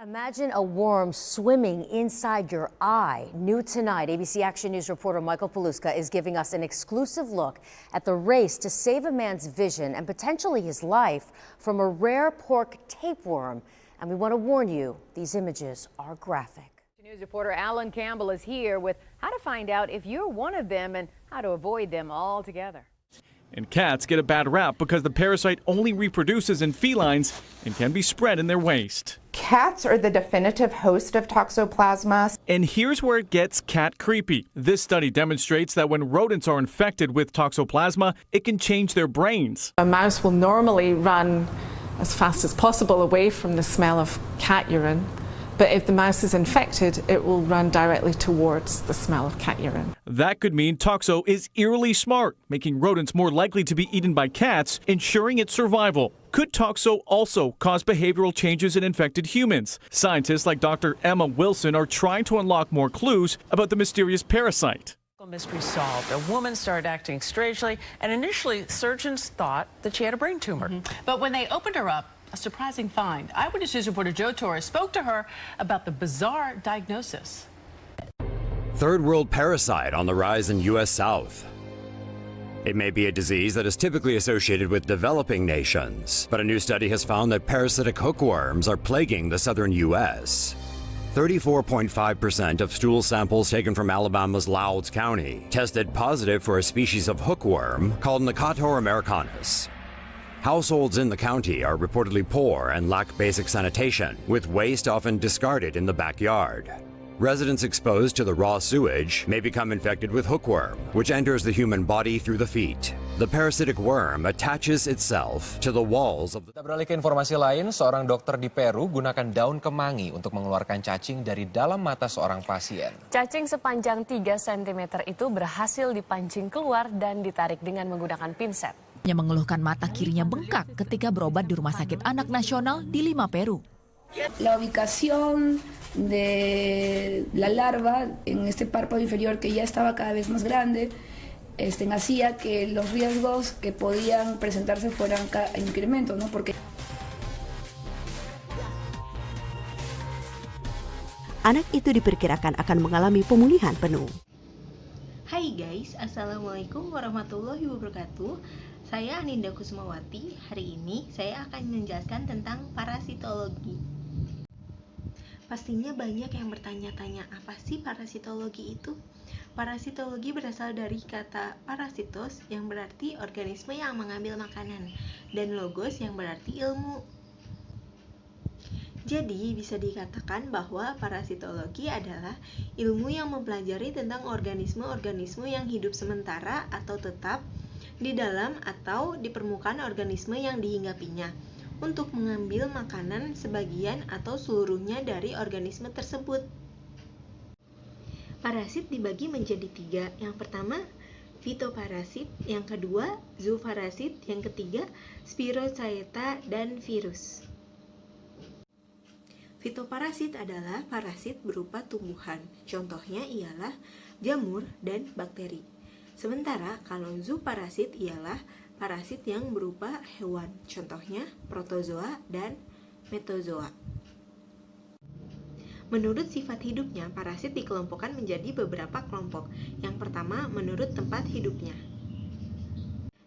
Imagine a worm swimming inside your eye. New tonight, ABC Action News reporter Michael Paluska is giving us an exclusive look at the race to save a man's vision and potentially his life from a rare pork tapeworm. And we want to warn you, these images are graphic. News reporter Alan Campbell is here with how to find out if you're one of them and how to avoid them altogether. And cats get a bad rap because the parasite only reproduces in felines and can be spread in their waste. Cats are the definitive host of Toxoplasma. And here's where it gets cat creepy. This study demonstrates that when rodents are infected with Toxoplasma, it can change their brains. A mouse will normally run as fast as possible away from the smell of cat urine. But if the mouse is infected, it will run directly towards the smell of cat urine. That could mean Toxo is eerily smart, making rodents more likely to be eaten by cats, ensuring its survival. Could Toxo also cause behavioral changes in infected humans? Scientists like Dr. Emma Wilson are trying to unlock more clues about the mysterious parasite. Mystery solved. A woman started acting strangely, and initially surgeons thought that she had a brain tumor. But when they opened her up, a surprising find. Eyewitness News reporter Joe Torres spoke to her about the bizarre diagnosis. Third world parasite on the rise in U.S. South. It may be a disease that is typically associated with developing nations, but a new study has found that parasitic hookworms are plaguing the southern U.S. 34.5% of stool samples taken from Alabama's Loudoun County tested positive for a species of hookworm called Necator americanus. Households in the county are reportedly poor and lack basic sanitation, with waste often discarded in the backyard. Residents exposed to the raw sewage may become infected with hookworm, which enters the human body through the feet. The parasitic worm attaches itself to the walls of the... Kita beralih ke informasi lain, seorang dokter di Peru gunakan daun kemangi untuk mengeluarkan cacing dari dalam mata seorang pasien. Cacing sepanjang 3 cm itu berhasil dipancing keluar dan ditarik dengan menggunakan pinset. Ia mengeluhkan mata kirinya bengkak ketika berobat di Rumah Sakit Anak Nasional di Lima, Peru. La ubicación de la larva en este párpado inferior que ya estaba cada vez más grande hacía que los riesgos que podían presentarse fueran incrementos, ¿no? Porque anak itu diperkirakan akan mengalami pemulihan penuh. Hai guys, Assalamualaikum warahmatullahi wabarakatuh. Saya Aninda Kusmawati. Hari ini saya akan menjelaskan tentang parasitologi. Pastinya banyak yang bertanya-tanya, apa sih parasitologi itu? Parasitologi berasal dari kata parasitos yang berarti organisme yang mengambil makanan, dan logos yang berarti ilmu. Jadi, bisa dikatakan bahwa parasitologi adalah ilmu yang mempelajari tentang organisme-organisme yang hidup sementara atau tetap di dalam atau di permukaan organisme yang dihinggapinya untuk mengambil makanan sebagian atau seluruhnya dari organisme tersebut. Parasit dibagi menjadi 3. Yang pertama, fitoparasit, yang kedua, zooparasit, yang ketiga, spirochaeta dan virus. Fitoparasit adalah parasit berupa tumbuhan, contohnya ialah jamur dan bakteri. Sementara kalau zooparasit ialah parasit yang berupa hewan, contohnya protozoa dan metozoa. Menurut sifat hidupnya, parasit dikelompokkan menjadi beberapa kelompok. Yang pertama, menurut tempat hidupnya.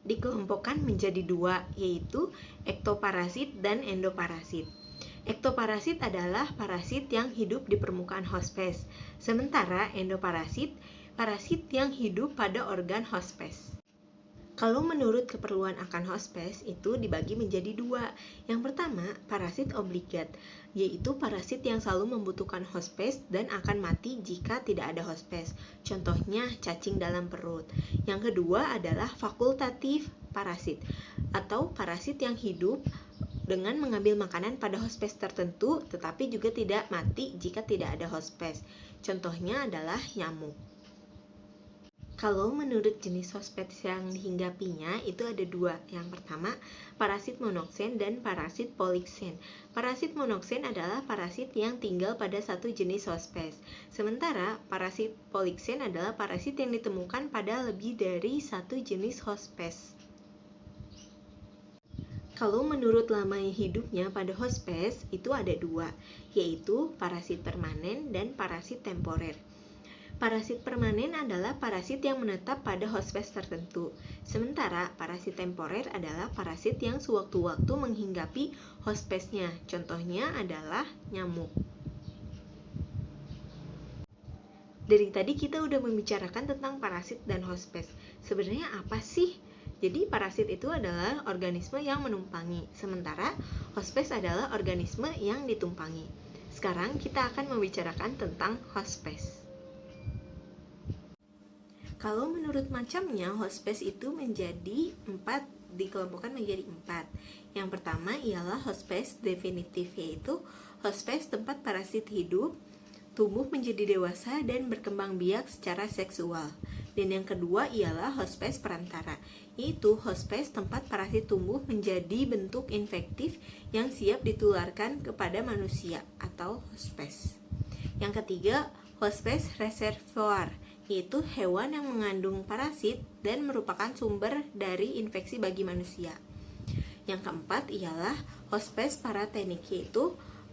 Dikelompokkan menjadi 2, yaitu ektoparasit dan endoparasit. Ektoparasit adalah parasit yang hidup di permukaan hospes, sementara endoparasit parasit yang hidup pada organ hospes. Kalau menurut keperluan akan hospes itu dibagi menjadi 2. Yang pertama, parasit obligat, yaitu parasit yang selalu membutuhkan hospes dan akan mati jika tidak ada hospes. Contohnya cacing dalam perut. Yang kedua adalah fakultatif parasit, atau parasit yang hidup dengan mengambil makanan pada hospes tertentu tetapi juga tidak mati jika tidak ada hospes. Contohnya adalah nyamuk. Kalau menurut jenis hospes yang dihinggapinya itu ada 2. Yang pertama, parasit monoksen dan parasit poliksen. Parasit monoksen adalah parasit yang tinggal pada satu jenis hospes. Sementara parasit poliksen adalah parasit yang ditemukan pada lebih dari satu jenis hospes. Kalau menurut lama hidupnya pada hospes itu ada dua, yaitu parasit permanen dan parasit temporer. Parasit permanen adalah parasit yang menetap pada hospes tertentu, sementara parasit temporer adalah parasit yang sewaktu-waktu menghinggapi hospesnya. Contohnya adalah nyamuk. Dari tadi kita udah membicarakan tentang parasit dan hospes. Sebenarnya apa sih? Jadi parasit itu adalah organisme yang menumpangi, sementara hospes adalah organisme yang ditumpangi. Sekarang kita akan membicarakan tentang hospes. Kalau menurut macamnya, hospes itu dikelompokkan menjadi 4. Yang pertama ialah hospes definitif, yaitu hospes tempat parasit hidup, tumbuh menjadi dewasa dan berkembang biak secara seksual. Dan yang kedua ialah hospes perantara, yaitu hospes tempat parasit tumbuh menjadi bentuk infektif yang siap ditularkan kepada manusia atau hospes. Yang ketiga, hospes reservoir, yaitu hewan yang mengandung parasit dan merupakan sumber dari infeksi bagi manusia. Yang keempat ialah hospes paratenik, yaitu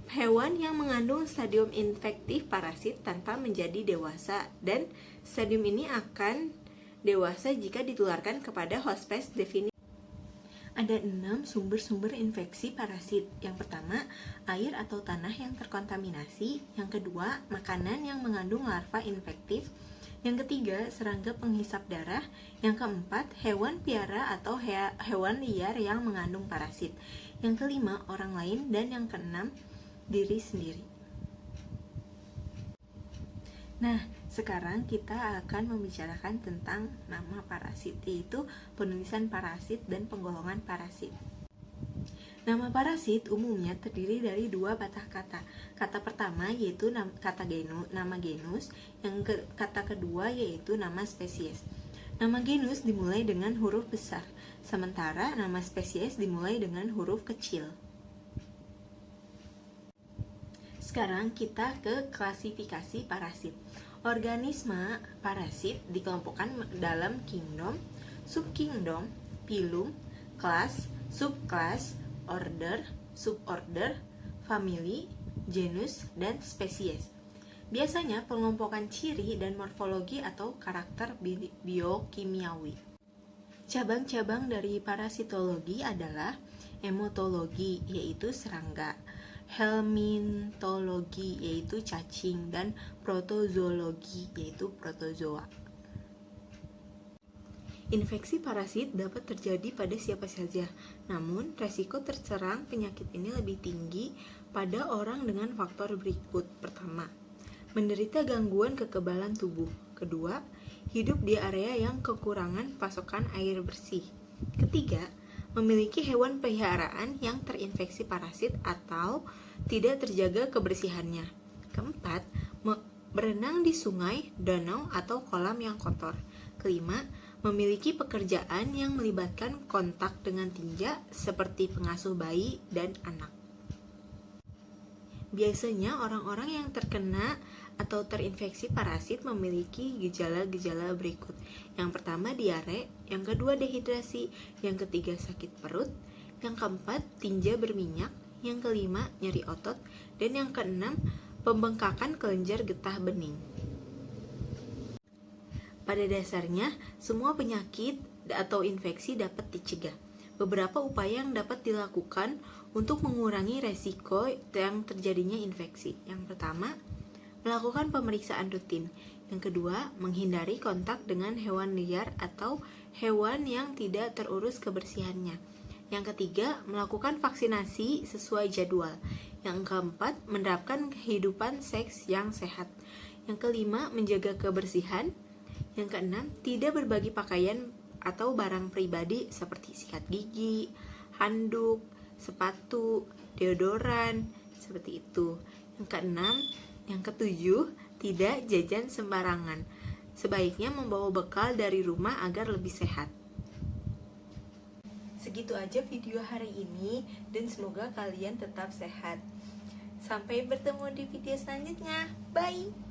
hewan yang mengandung stadium infektif parasit tanpa menjadi dewasa, dan stadium ini akan dewasa jika ditularkan kepada hospes definitif. Ada 6 sumber-sumber infeksi parasit. Yang pertama, air atau tanah yang terkontaminasi. Yang kedua, makanan yang mengandung larva infektif. Yang ketiga, serangga penghisap darah. Yang keempat, hewan piara atau hewan liar yang mengandung parasit. Yang kelima, orang lain. Dan yang keenam, diri sendiri. Nah, sekarang kita akan membicarakan tentang nama parasit, yaitu penulisan parasit dan penggolongan parasit. Nama parasit umumnya terdiri dari 2 patah kata. Kata pertama yaitu nama genus, kata kedua yaitu nama spesies. Nama genus dimulai dengan huruf besar, sementara nama spesies dimulai dengan huruf kecil. Sekarang kita ke klasifikasi parasit. Organisme parasit dikelompokkan dalam kingdom, subkingdom, phylum, class, subclass, order, suborder, family, genus, dan spesies. Biasanya pengelompokan ciri dan morfologi atau karakter biokimiawi. Cabang-cabang dari parasitologi adalah hematologi, yaitu serangga, helmintologi, yaitu cacing, dan protozoologi, yaitu protozoa. Infeksi parasit dapat terjadi pada siapa saja, namun resiko terserang penyakit ini lebih tinggi pada orang dengan faktor berikut. Pertama, menderita gangguan kekebalan tubuh. Kedua, hidup di area yang kekurangan pasokan air bersih. Ketiga, memiliki hewan peliharaan yang terinfeksi parasit atau tidak terjaga kebersihannya. Keempat, berenang di sungai, danau, atau kolam yang kotor. Kelima, memiliki pekerjaan yang melibatkan kontak dengan tinja seperti pengasuh bayi dan anak. Biasanya orang-orang yang terkena atau terinfeksi parasit memiliki gejala-gejala berikut. Yang pertama diare, yang kedua dehidrasi, yang ketiga sakit perut, yang keempat tinja berminyak, yang kelima nyeri otot, dan yang keenam pembengkakan kelenjar getah bening. Pada dasarnya, semua penyakit atau infeksi dapat dicegah. Beberapa upaya yang dapat dilakukan untuk mengurangi resiko yang terjadinya infeksi. Yang pertama, melakukan pemeriksaan rutin. Yang kedua, menghindari kontak dengan hewan liar atau hewan yang tidak terurus kebersihannya. Yang ketiga, melakukan vaksinasi sesuai jadwal. Yang keempat, menerapkan kehidupan seks yang sehat. Yang kelima, menjaga kebersihan. Yang keenam, tidak berbagi pakaian atau barang pribadi seperti sikat gigi, handuk, sepatu, deodoran, seperti itu. Yang keenam, yang ketujuh, tidak jajan sembarangan. Sebaiknya membawa bekal dari rumah agar lebih sehat. Segitu aja video hari ini dan semoga kalian tetap sehat. Sampai bertemu di video selanjutnya. Bye!